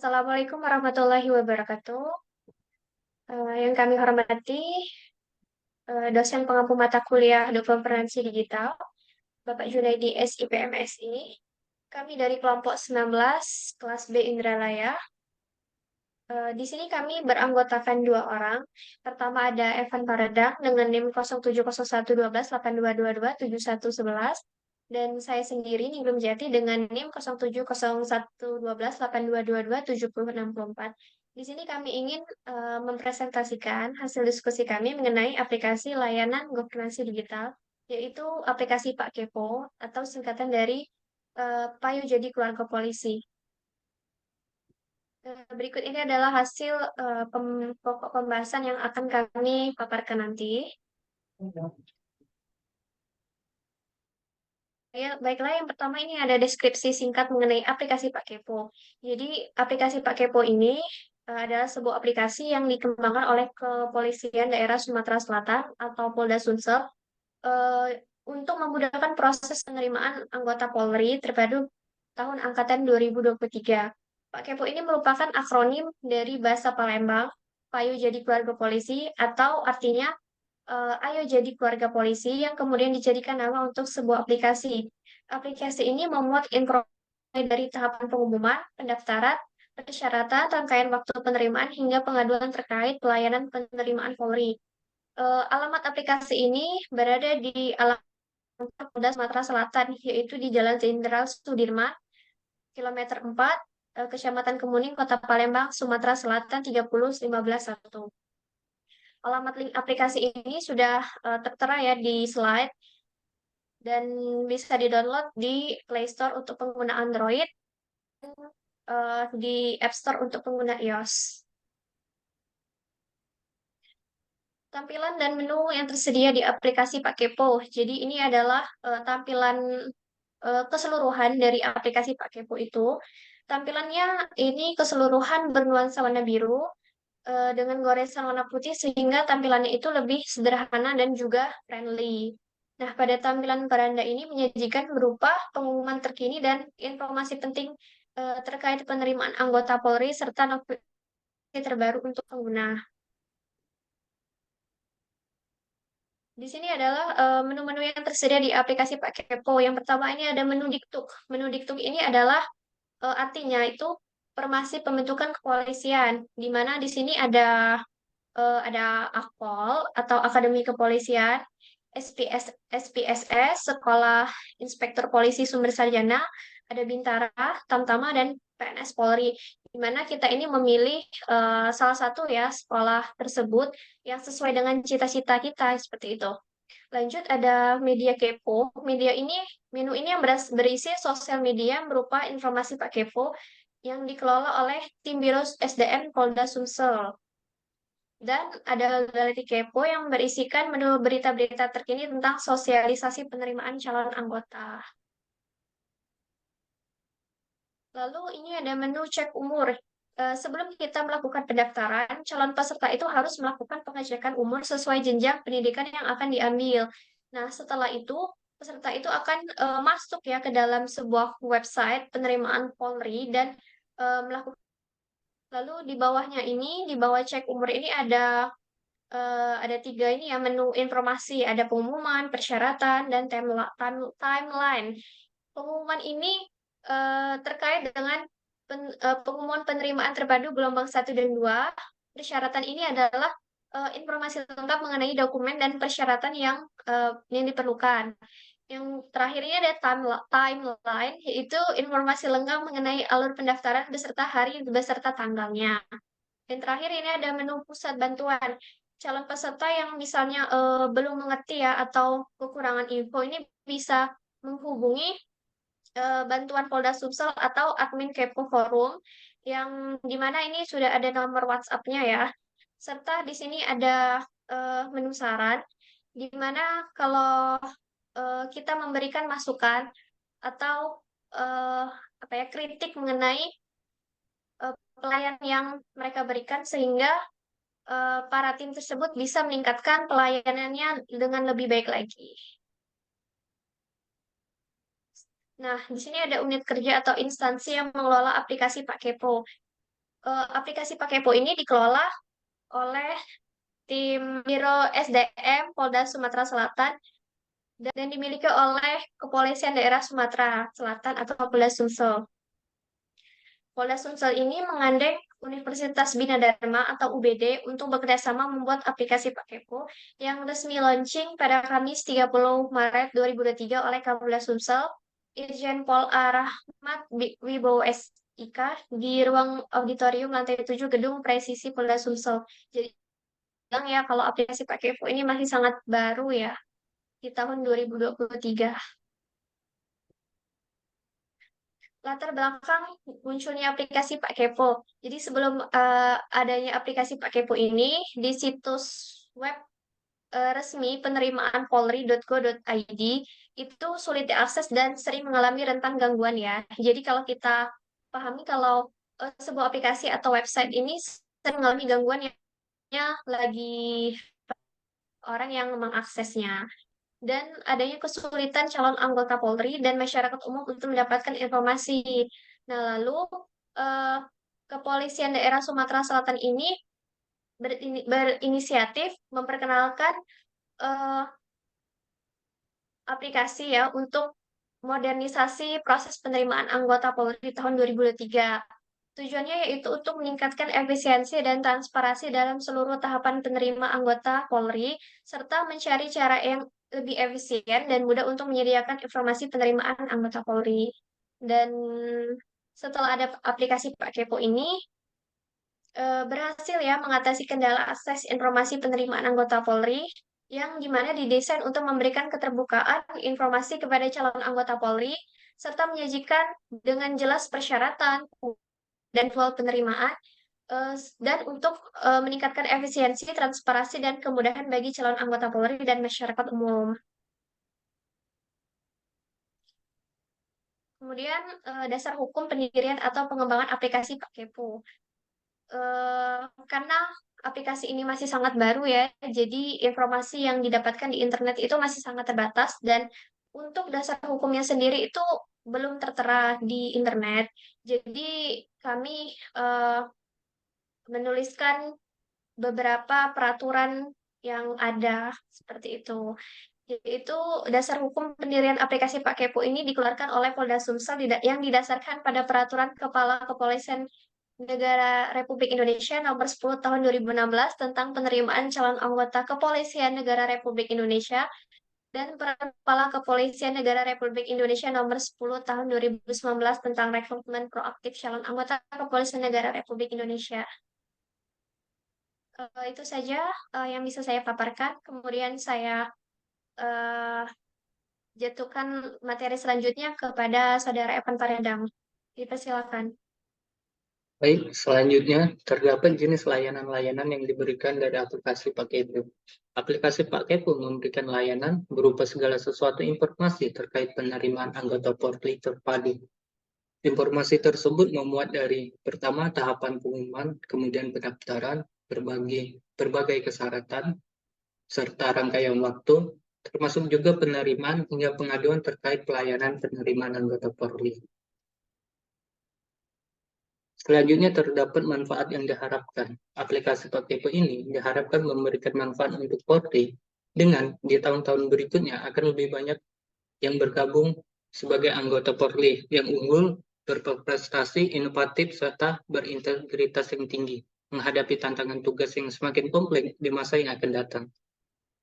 Assalamualaikum warahmatullahi wabarakatuh. Yang kami hormati, dosen pengampu mata kuliah Konferensi Digital, Bapak Junaidi SIPMSI. Kami dari kelompok 19, kelas B Indralaya. Di sini kami beranggotakan dua orang. Pertama ada Evan Paredang dengan NIM 07011282227111 dan saya sendiri Ningrum Jati dengan NIM 07011282227064. Di sini kami ingin mempresentasikan hasil diskusi kami mengenai aplikasi layanan governansi digital, yaitu aplikasi Pak Kepo atau singkatan dari Payu Jadi Keluarga Polisi. Berikut ini adalah hasil pokok pembahasan yang akan kami paparkan nanti. Ya, baiklah, yang pertama ini ada deskripsi singkat mengenai aplikasi Pak Kepo. Jadi, aplikasi Pak Kepo ini adalah sebuah aplikasi yang dikembangkan oleh Kepolisian Daerah Sumatera Selatan atau Polda Sumsel eh, untuk memudahkan proses penerimaan anggota Polri terpadu tahun angkatan 2023. Pak Kepo ini merupakan akronim dari bahasa Palembang, Payu Jadi Keluarga Polisi, atau artinya Ayo Jadi Keluarga Polisi, yang kemudian dijadikan nama untuk sebuah aplikasi. Aplikasi ini memuat informasi dari tahapan pengumuman, pendaftaran, persyaratan, rangkaian waktu penerimaan, hingga pengaduan terkait pelayanan penerimaan Polri. Alamat aplikasi ini berada di alamat Polda Sumatera Selatan, yaitu di Jalan Jenderal Sudirman, kilometer 4, Kecamatan Kemuning, Kota Palembang, Sumatera Selatan 30151. Alamat link aplikasi ini sudah tertera ya di slide dan bisa di-download di Play Store untuk pengguna Android, di App Store untuk pengguna iOS. Tampilan dan menu yang tersedia di aplikasi Pak Kepo. Jadi ini adalah tampilan keseluruhan dari aplikasi Pak Kepo itu. Tampilannya ini keseluruhan bernuansa warna biru dengan goresan warna putih sehingga tampilannya itu lebih sederhana dan juga friendly. Nah, pada tampilan beranda ini menyajikan berupa pengumuman terkini dan informasi penting terkait penerimaan anggota Polri serta notifikasi terbaru untuk pengguna. Di sini adalah menu-menu yang tersedia di aplikasi Pak Kepo. Yang pertama ini ada menu Diktuk. Menu Diktuk ini adalah artinya itu formasi pembentukan kepolisian, di mana di sini ada Akpol atau Akademi Kepolisian, SPSS, Sekolah Inspektur Polisi Sumber Sarjana, ada Bintara, Tamtama, dan PNS Polri. Di mana kita ini memilih salah satu ya sekolah tersebut yang sesuai dengan cita-cita kita seperti itu. Lanjut ada media Kepo. Menu ini yang berisi sosial media berupa informasi Pak Kepo yang dikelola oleh tim Biro SDM Polda Sumsel. Dan ada Galati Kepo yang berisikan menu berita-berita terkini tentang sosialisasi penerimaan calon anggota. Lalu ini ada menu cek umur. Sebelum kita melakukan pendaftaran, calon peserta itu harus melakukan pengecekan umur sesuai jenjang pendidikan yang akan diambil. Nah, setelah itu peserta itu akan masuk ya ke dalam sebuah website penerimaan Polri dan melakukan. Lalu di bawahnya ini, di bawah cek umur ini ada tiga ini ya menu informasi, ada pengumuman, persyaratan, dan timeline. Pengumuman ini terkait dengan pengumuman penerimaan terpadu gelombang 1 dan 2. Persyaratan ini adalah informasi lengkap mengenai dokumen dan persyaratan yang diperlukan. Yang terakhir ini ada timeline, yaitu informasi lengkap mengenai alur pendaftaran beserta hari beserta tanggalnya. Dan terakhir ini ada menu pusat bantuan. Calon peserta yang misalnya belum mengerti ya atau kekurangan info ini bisa menghubungi bantuan Polda Sumsel atau admin Kepo Forum yang dimana ini sudah ada nomor WhatsApp-nya ya. Serta di sini ada menu saran di mana kalau kita memberikan masukan atau eh, apa ya kritik mengenai pelayan yang mereka berikan sehingga para tim tersebut bisa meningkatkan pelayanannya dengan lebih baik lagi. Nah, di sini ada unit kerja atau instansi yang mengelola aplikasi Pak Kepo. aplikasi Pakepo ini dikelola oleh tim Biro SDM Polda Sumatera Selatan dan dimiliki oleh Kepolisian Daerah Sumatera Selatan atau Polda Sumsel. Polda Sumsel ini mengandeng Universitas Bina Dharma atau UBD untuk bekerjasama membuat aplikasi Pakepo yang resmi launching pada Kamis 30 Maret 2023 oleh Kapolda Sumsel, Irjen Pol A. Rahmat Wibowo SIK di ruang auditorium lantai 7 Gedung Presisi Polda Sumsel. Jadi bilang ya kalau aplikasi Pakepo ini masih sangat baru ya di tahun 2023. Latar belakang munculnya aplikasi Pak Kepo. Jadi sebelum adanya aplikasi Pak Kepo ini di situs web resmi penerimaan polri.go.id itu sulit diakses dan sering mengalami rentan gangguan ya. Jadi kalau kita pahami kalau sebuah aplikasi atau website ini sering mengalami gangguan yang lagi orang yang mengaksesnya dan adanya kesulitan calon anggota Polri dan masyarakat umum untuk mendapatkan informasi. Nah, lalu eh, Kepolisian Daerah Sumatera Selatan ini berinisiatif memperkenalkan eh, aplikasi ya untuk modernisasi proses penerimaan anggota Polri di tahun 2023. Tujuannya yaitu untuk meningkatkan efisiensi dan transparansi dalam seluruh tahapan penerima anggota Polri, serta mencari cara yang lebih efisien dan mudah untuk menyediakan informasi penerimaan anggota Polri. Dan setelah ada aplikasi Pak Kepo ini, berhasil ya mengatasi kendala akses informasi penerimaan anggota Polri, yang dimana didesain untuk memberikan keterbukaan informasi kepada calon anggota Polri, serta menyajikan dengan jelas persyaratan dan soal penerimaan dan untuk meningkatkan efisiensi, transparansi, dan kemudahan bagi calon anggota Polri dan masyarakat umum. Kemudian dasar hukum pendirian atau pengembangan aplikasi Pak Kepo. Karena aplikasi ini masih sangat baru ya, jadi informasi yang didapatkan di internet itu masih sangat terbatas dan untuk dasar hukumnya sendiri itu belum tertera di internet. Jadi kami menuliskan beberapa peraturan yang ada seperti itu. Yaitu dasar hukum pendirian aplikasi Pak Kepo ini dikeluarkan oleh Polda Sumsel yang didasarkan pada Peraturan Kepala Kepolisian Negara Republik Indonesia Nomor 10 Tahun 2016 tentang penerimaan calon anggota Kepolisian Negara Republik Indonesia dan Peraturan Kepala Kepolisian Negara Republik Indonesia Nomor 10 Tahun 2019 tentang rekrutmen proaktif calon anggota Kepolisian Negara Republik Indonesia. Itu saja yang bisa saya paparkan. Kemudian saya eh, jatuhkan materi selanjutnya kepada Saudara Evan Paredang. Dipersilakan. Baik, selanjutnya terdapat jenis layanan-layanan yang diberikan dari aplikasi Pakepo. Aplikasi Pakepo memberikan layanan berupa segala sesuatu informasi terkait penerimaan anggota Polri terpadu. Informasi tersebut memuat dari pertama tahapan pengumuman, kemudian pendaftaran, berbagai kesyaratan, serta rangkaian waktu, termasuk juga penerimaan hingga pengaduan terkait pelayanan penerimaan anggota Polri. Selanjutnya terdapat manfaat yang diharapkan. Aplikasi Pakepo ini diharapkan memberikan manfaat untuk Polri dengan di tahun-tahun berikutnya akan lebih banyak yang bergabung sebagai anggota Polri yang unggul, berprestasi, inovatif, serta berintegritas yang tinggi menghadapi tantangan tugas yang semakin kompleks di masa yang akan datang.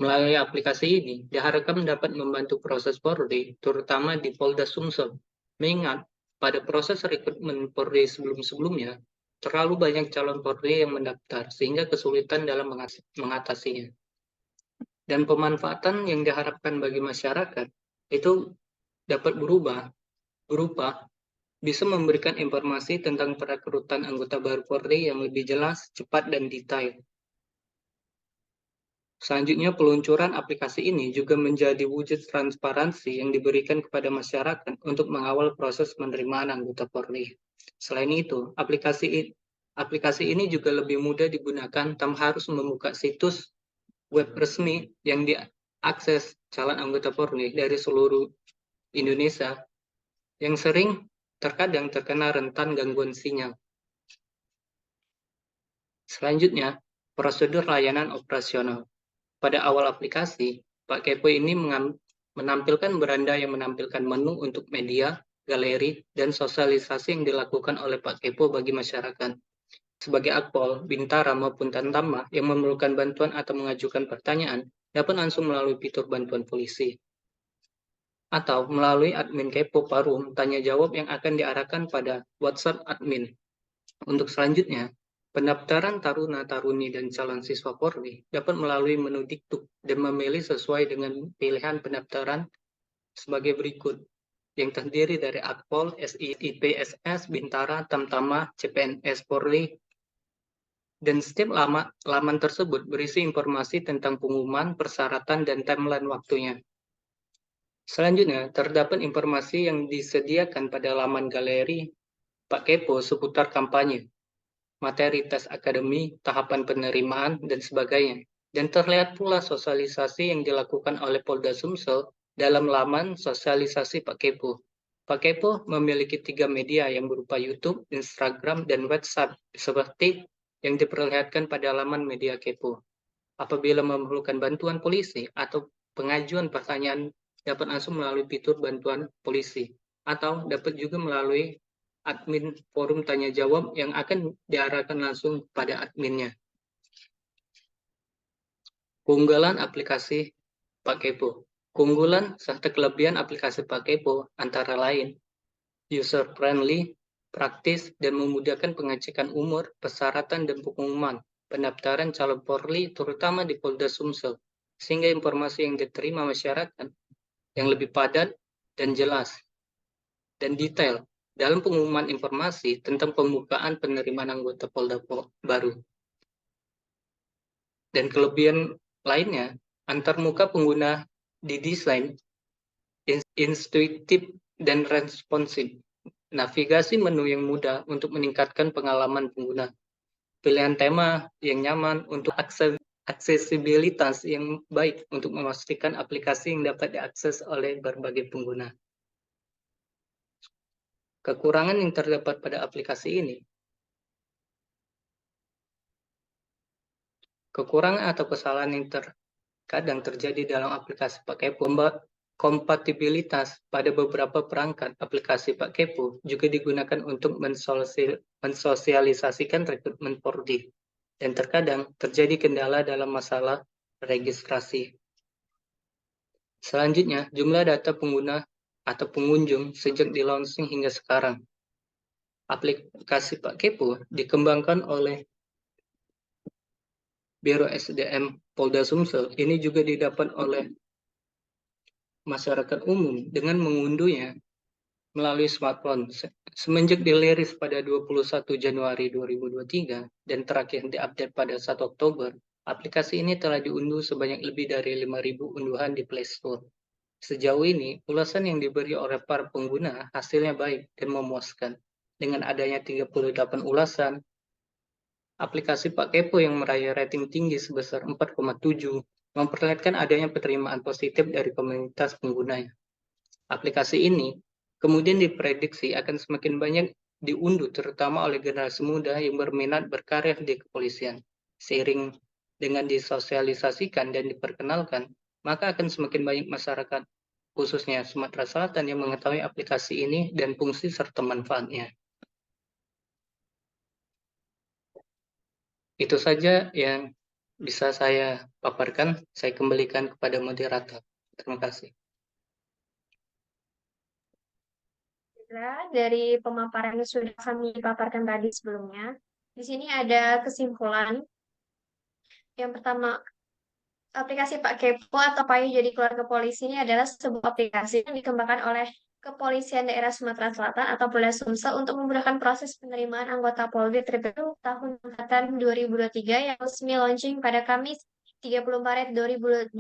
Melalui aplikasi ini, diharapkan dapat membantu proses Polri, terutama di Polda Sumsel. Mengingat, pada proses rekrutmen Polri sebelum-sebelumnya, terlalu banyak calon Polri yang mendaftar, sehingga kesulitan dalam mengatasinya. Dan pemanfaatan yang diharapkan bagi masyarakat, itu dapat berupa bisa memberikan informasi tentang perekrutan anggota baru Polri yang lebih jelas, cepat, dan detail. Selanjutnya, peluncuran aplikasi ini juga menjadi wujud transparansi yang diberikan kepada masyarakat untuk mengawal proses penerimaan anggota Polri. Selain itu, aplikasi ini juga lebih mudah digunakan tanpa harus membuka situs web resmi yang diakses calon anggota Polri dari seluruh Indonesia yang terkadang terkena rentan gangguan sinyal. Selanjutnya, prosedur layanan operasional. Pada awal aplikasi, Pak Kepo ini menampilkan beranda yang menampilkan menu untuk media, galeri, dan sosialisasi yang dilakukan oleh Pak Kepo bagi masyarakat. Sebagai akpol, bintara maupun tamtama yang memerlukan bantuan atau mengajukan pertanyaan dapat langsung melalui fitur bantuan polisi atau melalui admin Kepo forum tanya jawab yang akan diarahkan pada WhatsApp admin. Untuk selanjutnya, pendaftaran taruna-taruni dan calon siswa Polri dapat melalui menu Dikduk dan memilih sesuai dengan pilihan pendaftaran sebagai berikut, yang terdiri dari Akpol, SIPSS, Bintara, Tamtama, CPNS Polri, dan setiap laman tersebut berisi informasi tentang pengumuman, persyaratan, dan timeline waktunya. Selanjutnya, terdapat informasi yang disediakan pada laman galeri Pak Kepo seputar kampanye, materi tes akademi, tahapan penerimaan, dan sebagainya. Dan terlihat pula sosialisasi yang dilakukan oleh Polda Sumsel dalam laman sosialisasi Pak Kepo. Pak Kepo memiliki 3 media yang berupa YouTube, Instagram, dan WhatsApp, seperti yang diperlihatkan pada laman media Kepo. Apabila memerlukan bantuan polisi atau pengajuan pertanyaan, dapat langsung melalui fitur bantuan polisi, atau dapat juga melalui admin forum tanya jawab yang akan diarahkan langsung pada adminnya. Keunggulan aplikasi Pak Kepo. Keunggulan serta kelebihan aplikasi Pak Kepo antara lain user friendly, praktis, dan memudahkan pengecekan umur, persyaratan, dan pengumuman pendaftaran calon Polri terutama di Polda Sumsel, sehingga informasi yang diterima masyarakat yang lebih padat dan jelas dan detail dalam pengumuman informasi tentang pembukaan penerimaan anggota Polda baru. Dan kelebihan lainnya, antarmuka pengguna didesain intuitif dan responsif. Navigasi menu yang mudah untuk meningkatkan pengalaman pengguna. Pilihan tema yang nyaman untuk aksesibilitas yang baik untuk memastikan aplikasi yang dapat diakses oleh berbagai pengguna. Kekurangan yang terdapat pada aplikasi ini. Kekurangan atau kesalahan yang terkadang terjadi dalam aplikasi Pak Kepo. Kompatibilitas pada beberapa perangkat aplikasi Pak Kepo juga digunakan untuk mensosialisasikan rekrutmen Polri, dan terkadang terjadi kendala dalam masalah registrasi. Selanjutnya, jumlah data pengguna atau pengunjung sejak di launching hingga sekarang. Aplikasi Pak Kepo dikembangkan oleh Biro SDM Polda Sumsel. Ini juga didapat oleh masyarakat umum dengan mengunduhnya melalui smartphone. Semenjak dirilis pada 21 Januari 2023 dan terakhir diupdate pada 1 Oktober, aplikasi ini telah diunduh sebanyak lebih dari 5.000 unduhan di Play Store. Sejauh ini, ulasan yang diberi oleh para pengguna hasilnya baik dan memuaskan. Dengan adanya 38 ulasan, aplikasi Pak Kepo yang meraih rating tinggi sebesar 4,7 memperlihatkan adanya penerimaan positif dari komunitas penggunanya. Aplikasi ini kemudian diprediksi akan semakin banyak diunduh terutama oleh generasi muda yang berminat berkarir di kepolisian. Seiring dengan disosialisasikan dan diperkenalkan, maka akan semakin banyak masyarakat, khususnya Sumatera Selatan, yang mengetahui aplikasi ini dan fungsi serta manfaatnya. Itu saja yang bisa saya paparkan. Saya kembalikan kepada moderator. Terima kasih. Dari pemaparan yang sudah kami paparkan tadi sebelumnya, di sini ada kesimpulan. Yang pertama, aplikasi Pak Kepo atau Payung Jadi Keluarga Polisi ini adalah sebuah aplikasi yang dikembangkan oleh Kepolisian Daerah Sumatera Selatan atau Polda Sumsel untuk memudahkan proses penerimaan anggota Polri terbaru tahun angkatan 2023 yang resmi launching pada Kamis 30 Maret 2023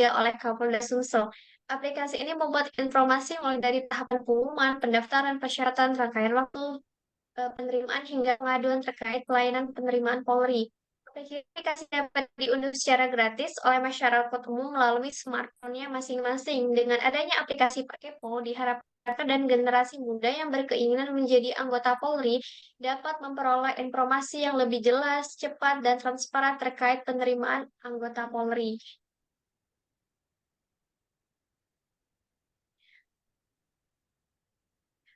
oleh Kapolda Sumsel. Aplikasi ini membuat informasi mulai dari tahapan pengumuman, pendaftaran, persyaratan, rangkaian waktu, penerimaan hingga pengaduan terkait pelayanan penerimaan Polri. Aplikasi dapat diunduh secara gratis oleh masyarakat umum melalui smartphone-nya masing-masing. Dengan adanya aplikasi Pak Kepo, diharapkan masyarakat dan generasi muda yang berkeinginan menjadi anggota Polri dapat memperoleh informasi yang lebih jelas, cepat, dan transparan terkait penerimaan anggota Polri.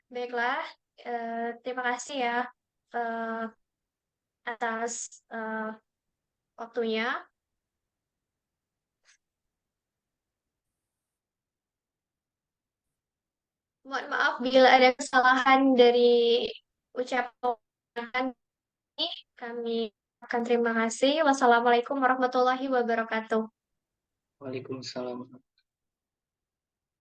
Baiklah, terima kasih ya eh, atas waktunya. Mohon maaf bila ada kesalahan dari ucapan ini. Kami akan terima kasih. Wassalamualaikum warahmatullahi wabarakatuh. Waalaikumsalam.